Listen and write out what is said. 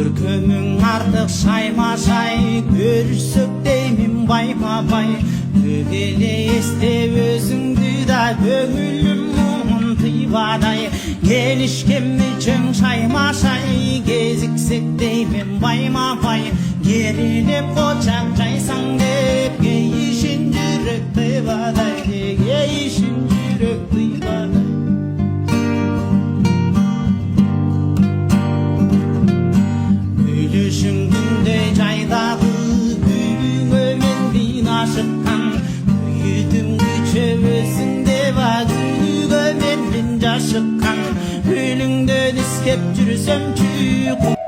Görkemün artık sayma say, görürsük deymin bayma bay. Ögele iste özündü da gönülüm mumun tıvaday. Gelişkem için sayma say, geziksek deymin bayma bay. Gerilip koçak çaysan dep, geyişin yürek tıvaday, geyişin yürek tıvaday. Düşündüğünde caydağı büyüğüme mendin aşıkkan Büyüdüm güçe özünde var büyüğüme mendin aşıkkan Ölümde diskep cürüsem çüğüm